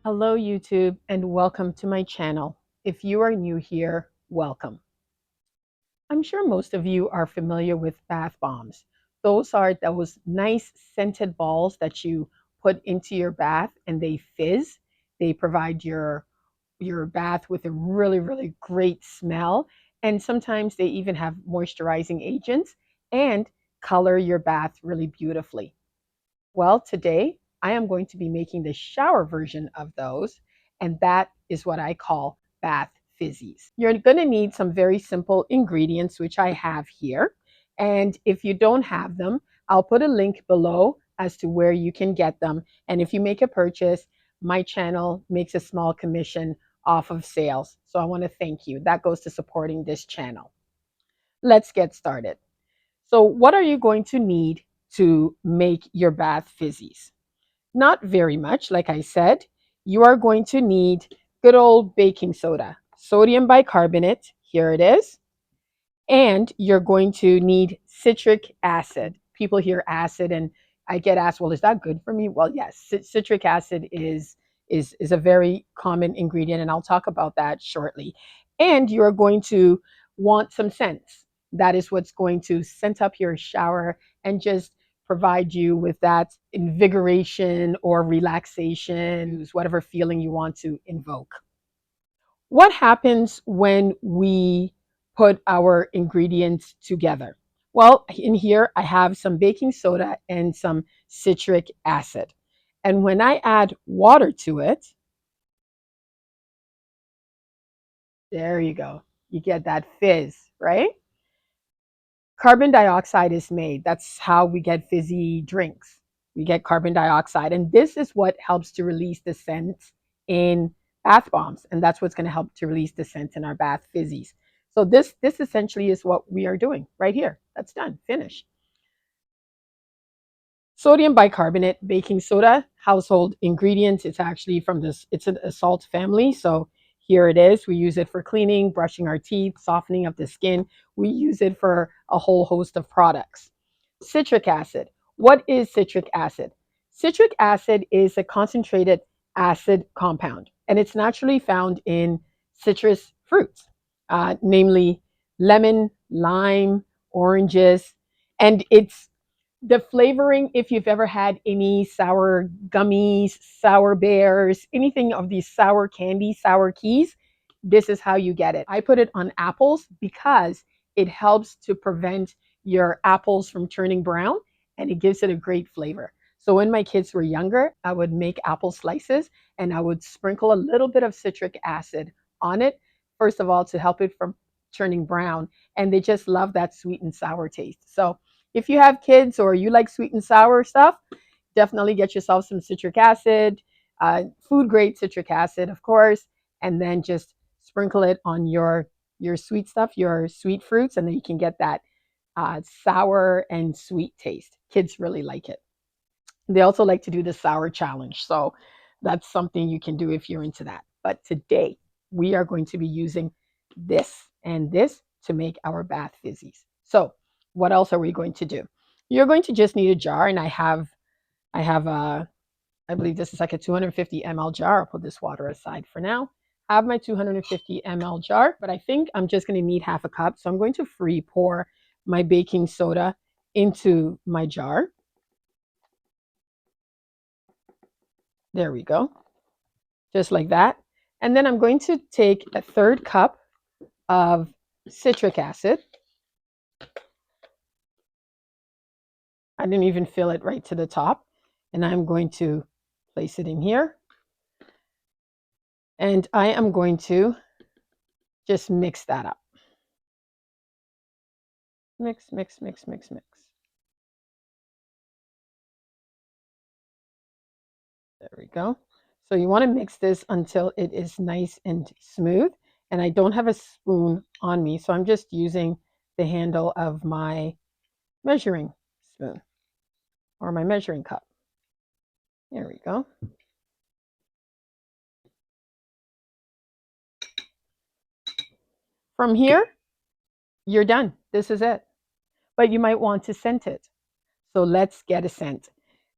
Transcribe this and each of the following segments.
Hello, YouTube, and welcome to my channel. If you are new here, welcome. I'm sure most of you are familiar with bath bombs. Those are those nice scented balls that you put into your bath and they fizz. They provide your bath with a really great smell. And sometimes they even have moisturizing agents and color your bath really beautifully. Well, today I am going to be making the shower version of those, and that is what I call bath fizzies. You're going to need some very simple ingredients, which I have here. And if you don't have them, I'll put a link below as to where you can get them. And if you make a purchase, my channel makes a small commission off of sales. So I want to thank you. That goes to supporting this channel. Let's get started. So what are you going to need to make your bath fizzies? Not very much, like I said. You are going to need good old baking soda, sodium bicarbonate, here it is, and you're going to need citric acid. People hear acid and I get asked, well, is that good for me? Well, yes, citric acid is a very common ingredient, and I'll talk about that shortly. And you're going to want some scents. That is what's going to scent up your shower and just provide you with that invigoration or relaxation, whatever feeling you want to invoke. What happens when we put our ingredients together? Well, in here I have some baking soda and some citric acid. And when I add water to it, there you go. You get that fizz, right? Carbon dioxide is made. That's how we get fizzy drinks. We get carbon dioxide. And this is what helps to release the scent in bath bombs. And that's what's going to help to release the scent in our bath fizzies. So this essentially is what we are doing right here. That's done. Finish. Sodium bicarbonate, baking soda, household ingredients. It's actually from this, it's a salt family. So here it is. We use it for cleaning, brushing our teeth, softening of the skin. We use it for a whole host of products. Citric acid. What is citric acid? Citric acid is a concentrated acid compound, and it's naturally found in citrus fruits, namely lemon, lime, oranges, and it's the flavoring. If you've ever had any sour gummies, sour bears, anything of these sour candy, sour keys, this is how you get it. I put it on apples because it helps to prevent your apples from turning brown, and it gives it a great flavor. So when my kids were younger, I would make apple slices and I would sprinkle a little bit of citric acid on it, first of all, to help it from turning brown. And they just love that sweet and sour taste. So if you have kids or you like sweet and sour stuff, definitely get yourself some citric acid, food grade citric acid, of course, and then just sprinkle it on your sweet stuff, your sweet fruits, and then you can get that sour and sweet taste. Kids really like it. They also like to do the sour challenge, so that's something you can do if you're into that. But today we are going to be using this and this to make our bath fizzies. So what else are we going to do? You're going to just need a jar, and I have a, I believe this is like a 250 ml jar. I'll put this water aside for now. I have my 250 ml jar, but I think I'm just going to need half a cup. So I'm going to free pour my baking soda into my jar. There we go. Just like that. And then I'm going to take a third cup of citric acid. I didn't even fill it right to the top. And I'm going to place it in here. And I am going to just mix that up. Mix, mix, mix, mix, mix. There we go. So you want to mix this until it is nice and smooth. And I don't have a spoon on me, so I'm just using the handle of my measuring spoon or my measuring cup. There we go. From here, you're done. This is it. But you might want to scent it. So let's get a scent.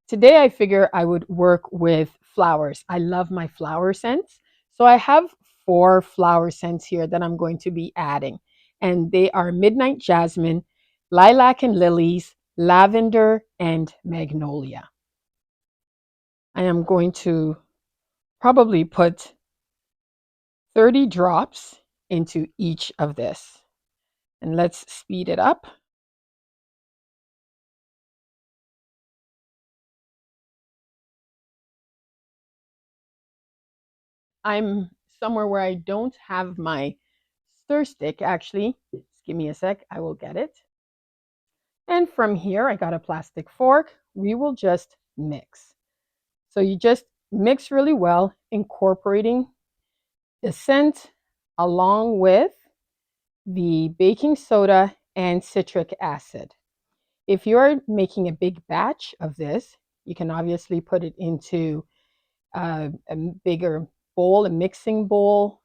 Today I figure I would work with flowers. I love my flower scents. So I have 4 flower scents here that I'm going to be adding. And they are midnight jasmine, lilac and lilies, lavender, and magnolia. I am going to probably put 30 drops into each of this. And let's speed it up. I'm somewhere where I don't have my stir stick actually. Just give me a sec, I will get it. And from here, I got a plastic fork. We will just mix. So you just mix really well, incorporating the scent along with the baking soda and citric acid. If you're making a big batch of this, you can obviously put it into a bigger bowl, a mixing bowl,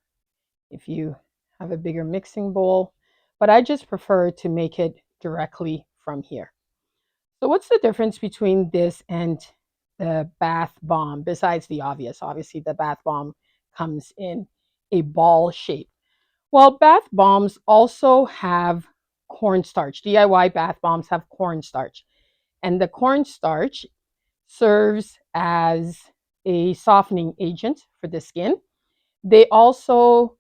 if you have a bigger mixing bowl. But I just prefer to make it directly from here. So what's the difference between this and the bath bomb besides the obvious? Obviously, the bath bomb comes in a ball shape. Well, bath bombs also have cornstarch. DIY bath bombs have cornstarch. And the cornstarch serves as a softening agent for the skin. They also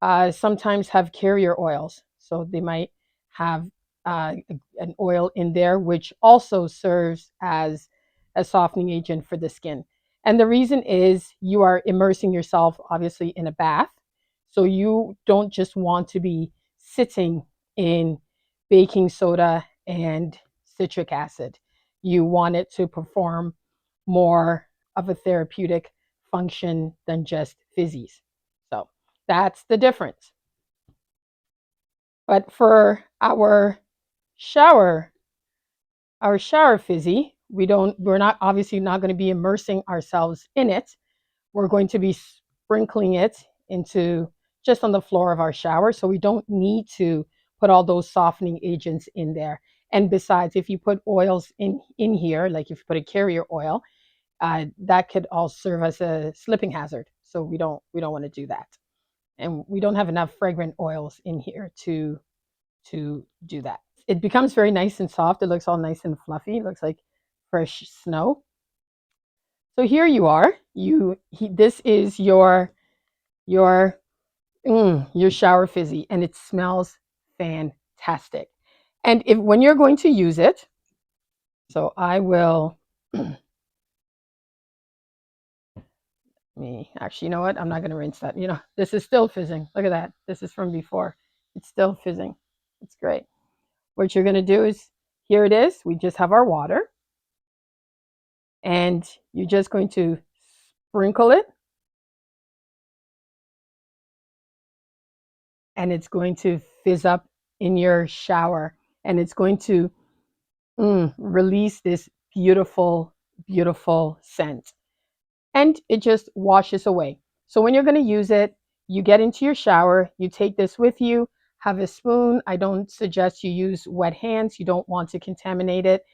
sometimes have carrier oils. So they might have an oil in there, which also serves as a softening agent for the skin. And the reason is you are immersing yourself, obviously, in a bath. So you don't just want to be sitting in baking soda and citric acid. You want it to perform more of a therapeutic function than just fizzies. So that's the difference. But for shower, our shower fizzy, we're not obviously not going to be immersing ourselves in it. We're going to be sprinkling it into just on the floor of our shower. So we don't need to put all those softening agents in there. And besides, if you put oils in here, like if you put a carrier oil, that could all serve as a slipping hazard. So we don't want to do that. And we don't have enough fragrant oils in here to do that. It becomes very nice and soft. It looks all nice and fluffy. It looks like fresh snow. So here you are. This is your your shower fizzy, and it smells fantastic. And if when you're going to use it, so I will me actually, you know what? I'm not going to rinse that. You know, this is still fizzing. Look at that. This is from before. It's still fizzing. It's great. What you're going to do is here it is. We just have our water, and you're just going to sprinkle it, and it's going to fizz up in your shower, and it's going to release this beautiful, beautiful scent. And it just washes away. So when you're going to use it, you get into your shower, you take this with you, have a spoon. I don't suggest you use wet hands. You don't want to contaminate it.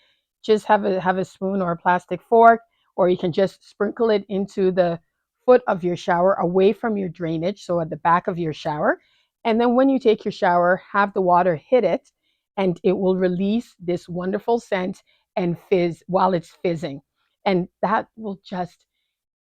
Just have a spoon or a plastic fork, or you can just sprinkle it into the foot of your shower away from your drainage, so at the back of your shower. And then when you take your shower, have the water hit it, and it will release this wonderful scent and fizz while it's fizzing. And that will just,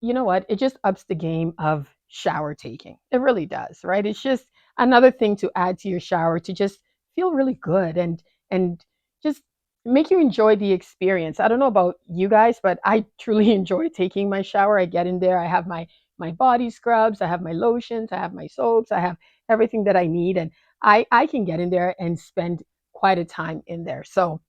you know what? It just ups the game of shower taking. It really does, right? It's just another thing to add to your shower to just feel really good and just make you enjoy the experience. I don't know about you guys, but I truly enjoy taking my shower. I get in there, I have my body scrubs, I have my lotions, I have my soaps, I have everything that I need, and I can get in there and spend quite a time in there. So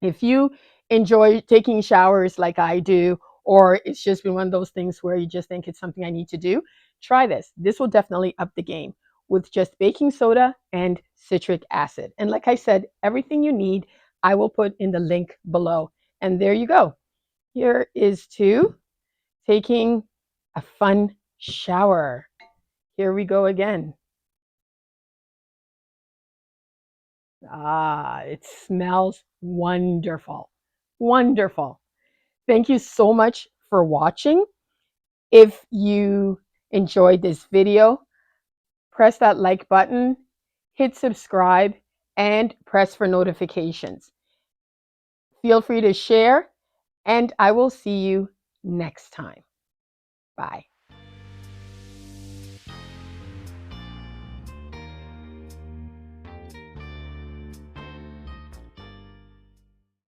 if you enjoy taking showers like I do, or it's just been one of those things where you just think it's something I need to do, try this. This will definitely up the game with just baking soda and citric acid. And like I said, everything you need, I will put in the link below. And there you go. Here is to taking a fun shower. Here we go again. Ah, it smells wonderful. Wonderful. Thank you so much for watching. If you enjoyed this video, press that like button, hit subscribe, and press for notifications. Feel free to share, and I will see you next time. Bye.